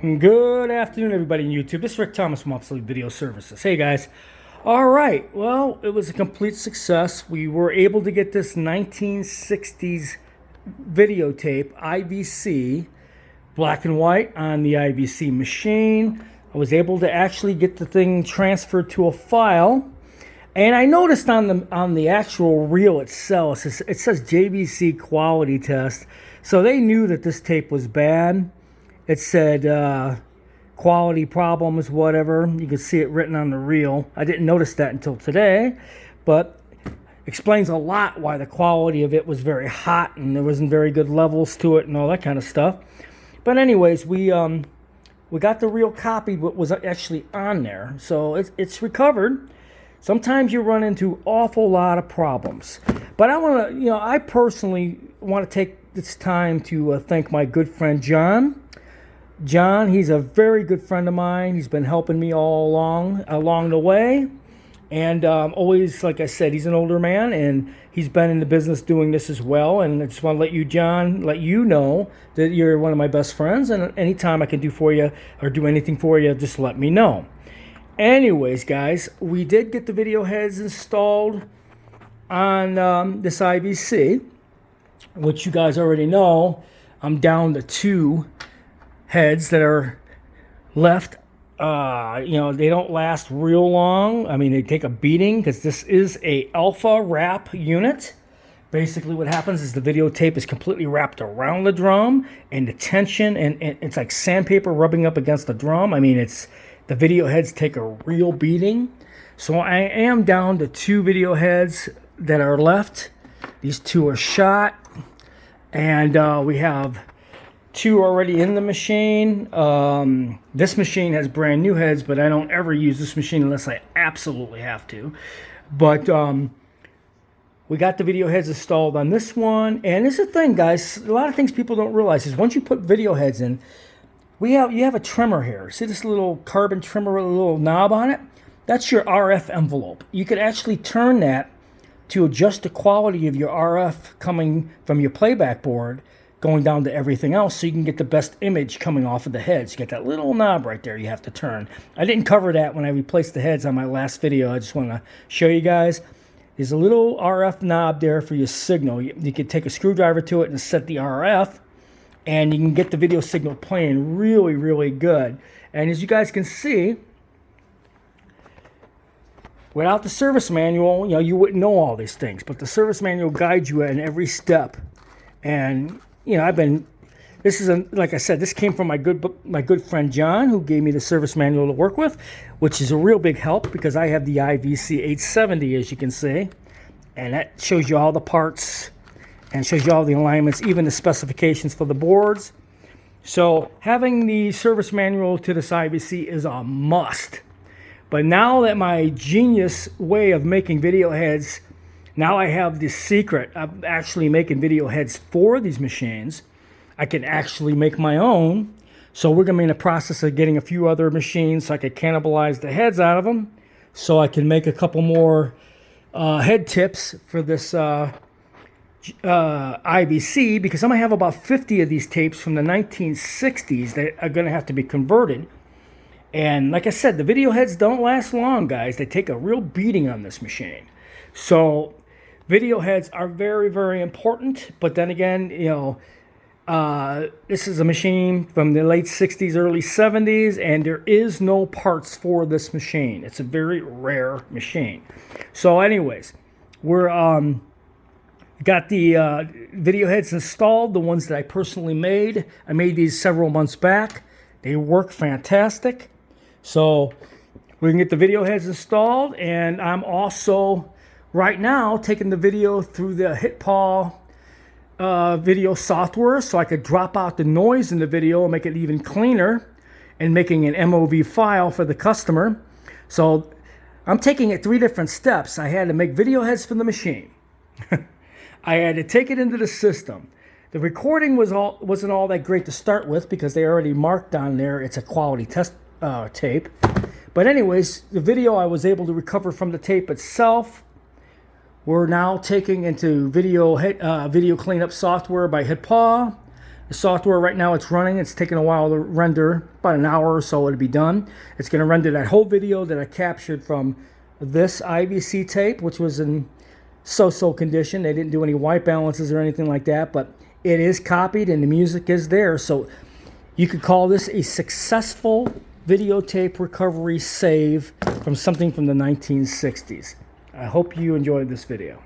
Good afternoon, everybody in YouTube. This is Rick Thomas from Obsolete Video Services. Hey, guys. All right. Well, it was a complete success. We were able to get this 1960s videotape, IVC, black and white on the IVC machine. I was able to actually get the thing transferred to a file. And I noticed on the actual reel itself, it says JVC quality test. So they knew that this tape was bad. It said quality problems, whatever. You can see it written on the reel. I didn't notice that until today, but explains a lot why the quality of it was very hot and there wasn't very good levels to it and all that kind of stuff. But anyways, we got the real copy, what was actually on there. So it's recovered. Sometimes you run into awful lot of problems. But I personally want to take this time to thank my good friend John. John, he's a very good friend of mine. He's been helping me all along the way. And always, like I said, he's an older man, and he's been in the business doing this as well. And I just want to let you, John, know that you're one of my best friends. And anytime I can do for you or do anything for you, just let me know. Anyways, guys, we did get the video heads installed on this IVC, which you guys already know. I'm down to 2 heads that are left. They don't last real long. I mean, they take a beating because this is a alpha wrap unit. Basically what happens is the videotape is completely wrapped around the drum, and the tension, and it's like sandpaper rubbing up against the drum. I mean, the video heads take a real beating. So I am down to 2 video heads that are left. These 2 are shot, and we have 2 already in the machine. This machine has brand new heads, but I don't ever use this machine unless I absolutely have to. But we got the video heads installed on this one. And this is the thing, guys. A lot of things people don't realize is once you put video heads in, you have a trimmer here. See this little carbon trimmer with a little knob on it? That's your RF envelope. You could actually turn that to adjust the quality of your RF coming from your playback board, going down to everything else, so you can get the best image coming off of the heads. You get that little knob right there you have to turn. I didn't cover that when I replaced the heads on my last video. I just want to show you guys. There's a little RF knob there for your signal. You can take a screwdriver to it and set the RF, and you can get the video signal playing really, really good. And as you guys can see, without the service manual, you wouldn't know all these things, but the service manual guides you in every step. And like I said, this came from my good friend John, who gave me the service manual to work with, which is a real big help because I have the IVC 870, as you can see, and that shows you all the parts and shows you all the alignments, even the specifications for the boards. So having the service manual to this IVC is a must. But now that my genius way of making video heads, now I have this secret of actually making video heads for these machines. I can actually make my own. So we're going to be in the process of getting a few other machines so I can cannibalize the heads out of them, so I can make a couple more head tips for this IVC, because I'm going to have about 50 of these tapes from the 1960s that are going to have to be converted. And like I said, the video heads don't last long, guys. They take a real beating on this machine. So video heads are very, very important. But then again, this is a machine from the late 60s, early 70s, and there is no parts for this machine. It's a very rare machine. So anyways, we're got the video heads installed, the ones that I personally made. I made these several months back. They work fantastic. So we can get the video heads installed, and I'm also right now taking the video through the HitPaw video software, so I could drop out the noise in the video and make it even cleaner, and making an MOV file for the customer. So I'm taking it 3 different steps. I had to make video heads for the machine. I had to take it into the system. The recording wasn't all that great to start with because they already marked on there it's a quality test tape. But anyways, the video I was able to recover from the tape itself. We're now taking into video cleanup software by HitPaw. The software right now, it's running. It's taking a while to render, about an hour or so it'll be done. It's going to render that whole video that I captured from this IVC tape, which was in so-so condition. They didn't do any white balances or anything like that, but it is copied and the music is there. So you could call this a successful videotape recovery save from something from the 1960s. I hope you enjoyed this video.